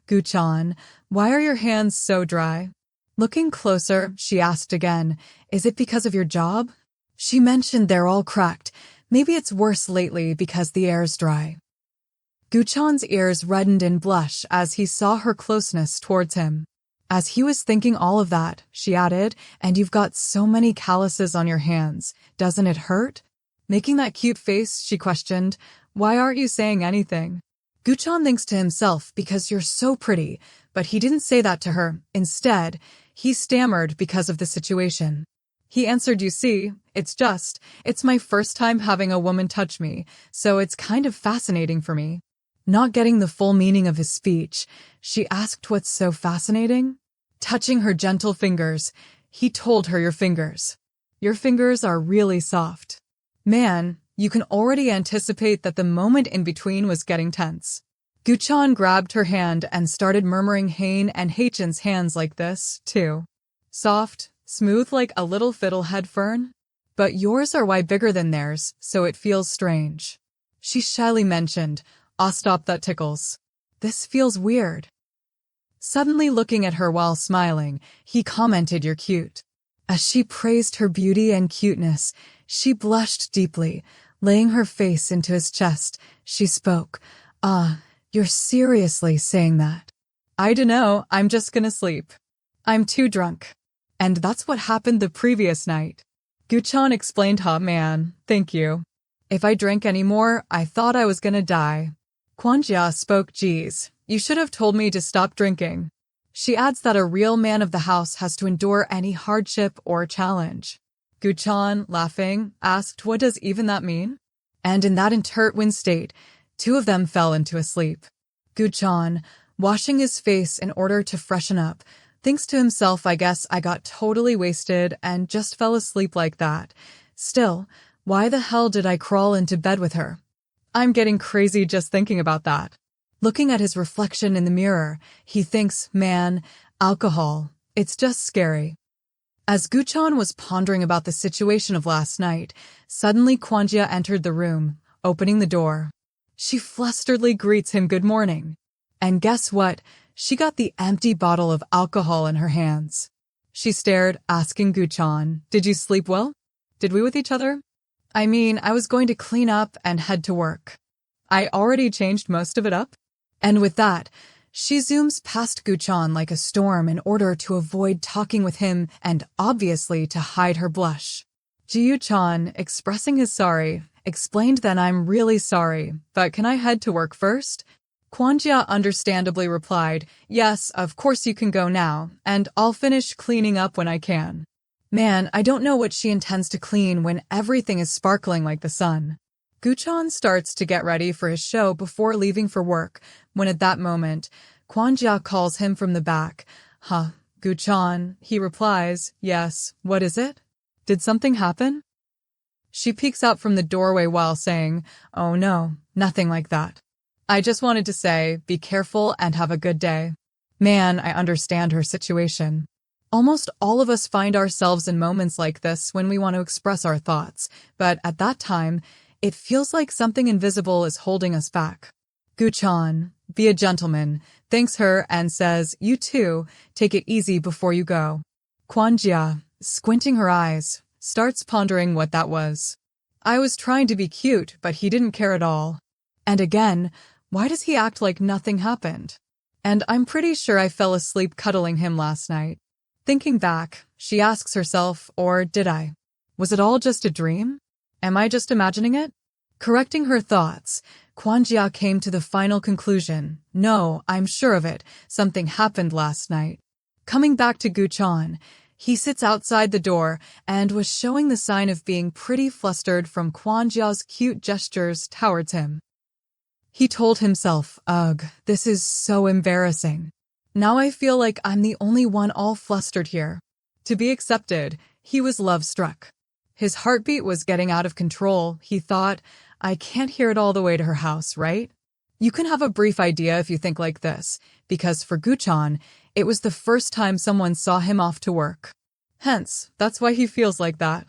Guchan, why are your hands so dry?" Looking closer, she asked again, "Is it because of your job?" She mentioned they're all cracked. Maybe it's worse lately because the air's dry. Guchan's ears reddened in blush as he saw her closeness towards him. As he was thinking all of that, she added, "And you've got so many calluses on your hands. Doesn't it hurt?" Making that cute face, she questioned, "Why aren't you saying anything?" Guchan thinks to himself, "Because you're so pretty," but he didn't say that to her. Instead, he stammered because of the situation. He answered, "You see, it's my first time having a woman touch me, so it's kind of fascinating for me." Not getting the full meaning of his speech, she asked what's so fascinating. Touching her gentle fingers, he told her, "Your fingers. Your fingers are really soft." Man, you can already anticipate that the moment in between was getting tense. Guchan grabbed her hand and started murmuring Hain and Haechan's hands like this, too. "Soft, smooth like a little fiddlehead fern? But yours are way bigger than theirs, so it feels strange." She shyly mentioned, "Ah, stop, that tickles. This feels weird." Suddenly looking at her while smiling, he commented, "You're cute." As she praised her beauty and cuteness, she blushed deeply. Laying her face into his chest, she spoke, "Ah, you're seriously saying that?" "I dunno, I'm just gonna sleep. I'm too drunk." And that's what happened the previous night. Guchan explained, "Man, thank you. If I drank any more, I thought I was gonna die." Kwon-jia spoke, "Geez, you should have told me to stop drinking." She adds that a real man of the house has to endure any hardship or challenge. Guchan, laughing, asked, "What does even that mean?" And in that intertwined state, two of them fell into a sleep. Guchan, washing his face in order to freshen up, thinks to himself, "I guess I got totally wasted and just fell asleep like that. Still, why the hell did I crawl into bed with her? I'm getting crazy just thinking about that." Looking at his reflection in the mirror, he thinks, "Man, alcohol, it's just scary." As Guchan was pondering about the situation of last night, suddenly Kwon-jia entered the room, opening the door. She flusteredly greets him, "Good morning." And guess what? She got the empty bottle of alcohol in her hands. She stared, asking Guchan, "Did you sleep well? Did we with each other?" "I mean, I was going to clean up and head to work. I already changed most of it up." And with that, she zooms past Guchan like a storm in order to avoid talking with him and obviously to hide her blush. Ji-chan, expressing his sorry, explained, "Then I'm really sorry, but can I head to work first?" Kwon-jia understandably replied, "Yes, of course you can go now, and I'll finish cleaning up when I can." Man, I don't know what she intends to clean when everything is sparkling like the sun. Guchan starts to get ready for his show before leaving for work, when at that moment, Kwon-jia calls him from the back. "Huh, Guchan," he replies, "Yes, what is it? Did something happen?" She peeks out from the doorway while saying, "Oh no, nothing like that. I just wanted to say, be careful and have a good day." Man, I understand her situation. Almost all of us find ourselves in moments like this when we want to express our thoughts, but at that time, it feels like something invisible is holding us back. Guchan, be a gentleman, thanks her and says, "You too, take it easy before you go." Kwon-jia, squinting her eyes, starts pondering what that was. I was trying to be cute, but he didn't care at all. And again, why does he act like nothing happened? And I'm pretty sure I fell asleep cuddling him last night. Thinking back, she asks herself, or did I? Was it all just a dream? Am I just imagining it? Correcting her thoughts, Kwon-jia came to the final conclusion. No, I'm sure of it. Something happened last night. Coming back to Guchan, he sits outside the door and was showing the sign of being pretty flustered from Kwon-jia's cute gestures towards him. He told himself, "Ugh, this is so embarrassing. Now I feel like I'm the only one all flustered here." To be accepted, he was love-struck. His heartbeat was getting out of control. He thought, I can't hear it all the way to her house, right? You can have a brief idea if you think like this, because for Guchan, it was the first time someone saw him off to work. Hence, that's why he feels like that.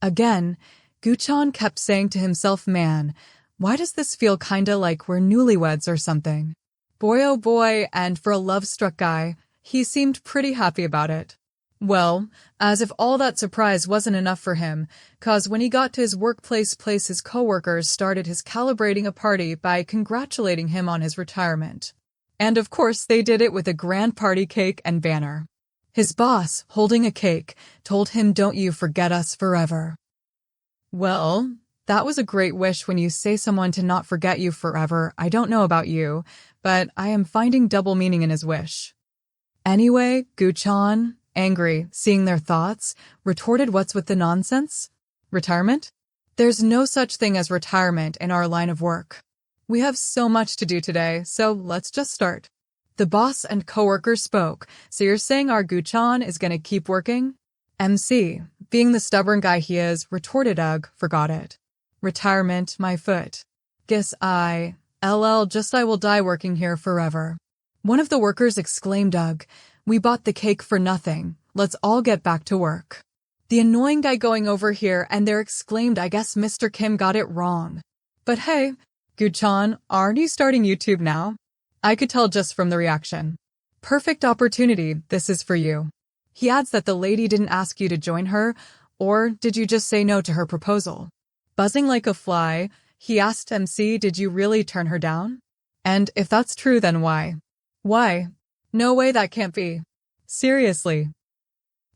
Again, Guchan kept saying to himself, man, why does this feel kinda like we're newlyweds or something? Boy oh boy, and for a love-struck guy, he seemed pretty happy about it. Well, as if all that surprise wasn't enough for him, 'cause when he got to his workplace, his coworkers started his celebrating a party by congratulating him on his retirement. And of course they did it with a grand party cake and banner. His boss, holding a cake, told him, "Don't you forget us forever." Well, that was a great wish when you say someone to not forget you forever. I don't know about you, but I am finding double meaning in his wish. Anyway, Guchan, angry, seeing their thoughts, retorted, what's with the nonsense? Retirement? There's no such thing as retirement in our line of work. We have so much to do today, so let's just start. The boss and coworkers spoke, so you're saying our Guchan is gonna keep working? MC, being the stubborn guy he is, retorted, ugh, forgot it. Retirement, my foot. Guess I will die working here forever. One of the workers exclaimed, ugh, we bought the cake for nothing. Let's all get back to work. The annoying guy going over here and there exclaimed, I guess Mr. Kim got it wrong. But hey, Guchan, aren't you starting YouTube now? I could tell just from the reaction. Perfect opportunity, this is for you. He adds that the lady didn't ask you to join her, or did you just say no to her proposal? Buzzing like a fly, he asked MC, did you really turn her down? And if that's true, then why? Why? No way, that can't be. Seriously.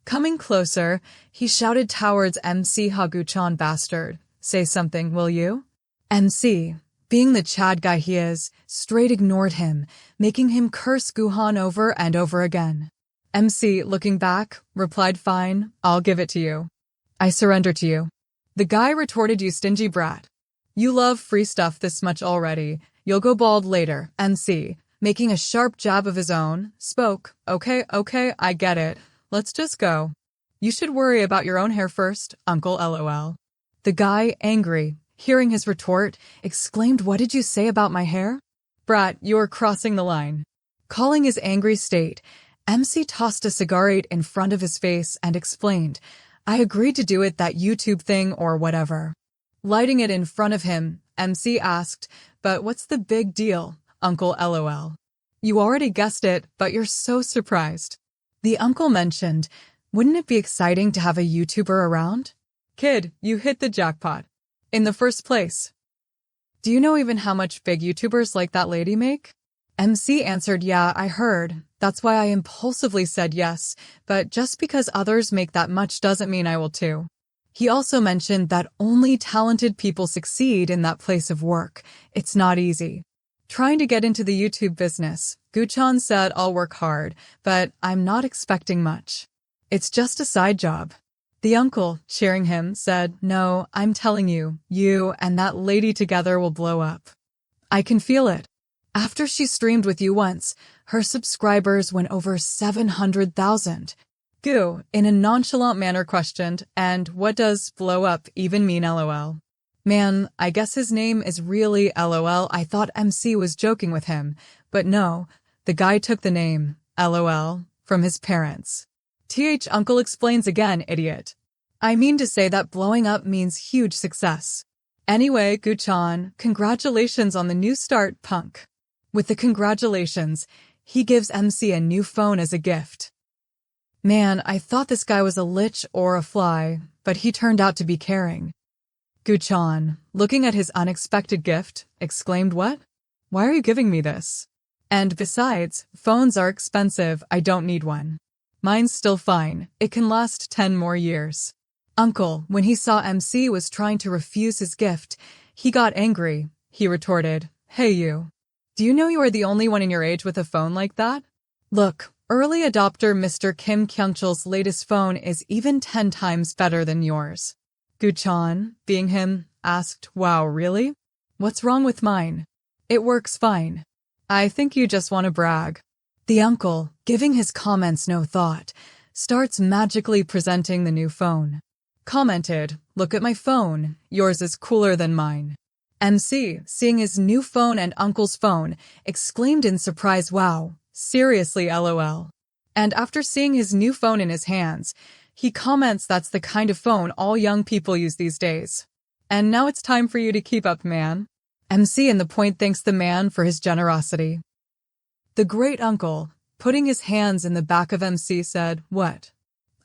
Coming closer, he shouted towards MC, Guchan bastard. Say something, will you? MC, being the Chad guy he is, straight ignored him, making him curse Guhan over and over again. MC, looking back, replied, fine, I'll give it to you. I surrender to you. The guy retorted, you stingy brat. You love free stuff this much already. You'll go bald later. MC, making a sharp jab of his own, spoke, okay, I get it. Let's just go. You should worry about your own hair first, Uncle LOL. The guy, angry, hearing his retort, exclaimed, what did you say about my hair? Brat, you're crossing the line. Calling his angry state, MC tossed a cigarette in front of his face and explained, I agreed to do it, that YouTube thing or whatever. Lighting it in front of him, MC asked, but what's the big deal, Uncle LOL? You already guessed it, but you're so surprised. The uncle mentioned, wouldn't it be exciting to have a YouTuber around? Kid, you hit the jackpot. In the first place. Do you know even how much big YouTubers like that lady make? MC answered, yeah, I heard. That's why I impulsively said yes, but just because others make that much doesn't mean I will too. He also mentioned that only talented people succeed in that place of work. It's not easy. Trying to get into the YouTube business, Guchan said I'll work hard, but I'm not expecting much. It's just a side job. The uncle, cheering him, said, no, I'm telling you, you and that lady together will blow up. I can feel it. After she streamed with you once, her subscribers went over 700,000. Gu, in a nonchalant manner, questioned, and what does blow up even mean, lol? Man, I guess his name is really LOL. I thought MC was joking with him, but no, the guy took the name, LOL, from his parents. Uncle explains again, idiot. I mean to say that blowing up means huge success. Anyway, Guchan, congratulations on the new start, punk. With the congratulations, he gives MC a new phone as a gift. Man, I thought this guy was a lich or a fly, but he turned out to be caring. Guchan, looking at his unexpected gift, exclaimed, what? Why are you giving me this? And besides, phones are expensive, I don't need one. Mine's still fine, it can last 10 more years. Uncle, when he saw MC was trying to refuse his gift, he got angry. He retorted, hey you. Do you know you are the only one in your age with a phone like that? Look, early adopter Mr. Kim Kyung-chul's latest phone is even 10 times better than yours. Guchan, being him, asked, wow, really? What's wrong with mine? It works fine. I think you just want to brag. The uncle, giving his comments no thought, starts magically presenting the new phone. Commented, look at my phone, yours is cooler than mine. MC, seeing his new phone and uncle's phone, exclaimed in surprise, wow, seriously lol. And after seeing his new phone in his hands, he comments that's the kind of phone all young people use these days. And now it's time for you to keep up, man. MC in the point thanks the man for his generosity. The great uncle, putting his hands in the back of MC, said, what?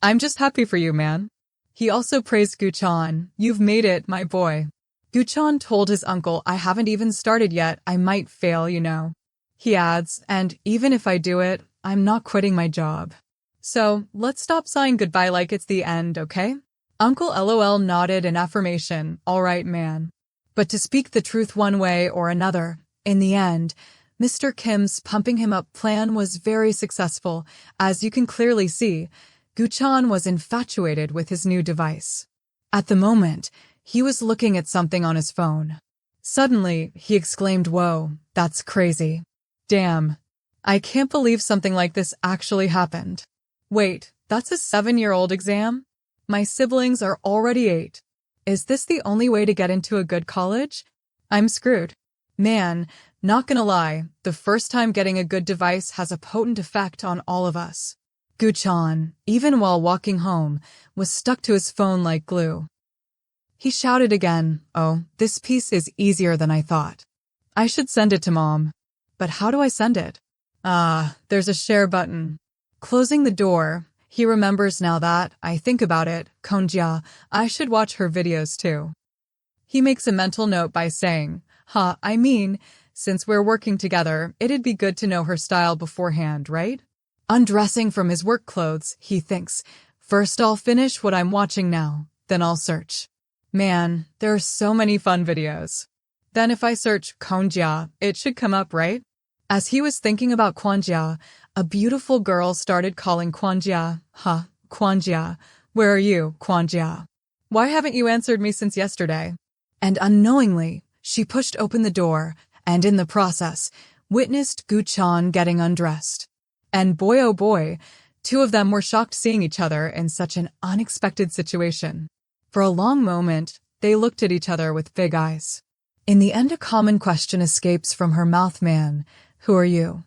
I'm just happy for you, man. He also praised Guchan, you've made it, my boy. Guchan told his uncle, I haven't even started yet, I might fail, you know. He adds, and even if I do it, I'm not quitting my job. So, let's stop saying goodbye like it's the end, okay? Uncle LOL nodded in affirmation, all right, man. But to speak the truth one way or another, in the end, Mr. Kim's pumping him up plan was very successful. As you can clearly see, Guchan was infatuated with his new device. At the moment, he was looking at something on his phone. Suddenly, he exclaimed, whoa, that's crazy. Damn. I can't believe something like this actually happened. Wait, that's a 7-year-old exam? My siblings are already 8. Is this the only way to get into a good college? I'm screwed. Man, not gonna lie, the first time getting a good device has a potent effect on all of us. Guchan, even while walking home, was stuck to his phone like glue. He shouted again, oh, this piece is easier than I thought. I should send it to Mom. But how do I send it? There's a share button. Closing the door, he remembers now that, I think about it, Kwon-jia, I should watch her videos too. He makes a mental note by saying, I mean, since we're working together, it'd be good to know her style beforehand, right? Undressing from his work clothes, he thinks, first I'll finish what I'm watching now, then I'll search. Man, there are so many fun videos. Then if I search Kwon-jia, it should come up, right? As he was thinking about Kwon-jia, a beautiful girl started calling Kwon-jia, Kwon-jia, where are you, Kwon-jia? Why haven't you answered me since yesterday? And unknowingly, she pushed open the door, and in the process, witnessed Guchan getting undressed. And boy oh boy, 2 of them were shocked seeing each other in such an unexpected situation. For a long moment, they looked at each other with big eyes. In the end, a common question escapes from her mouth, man, who are you?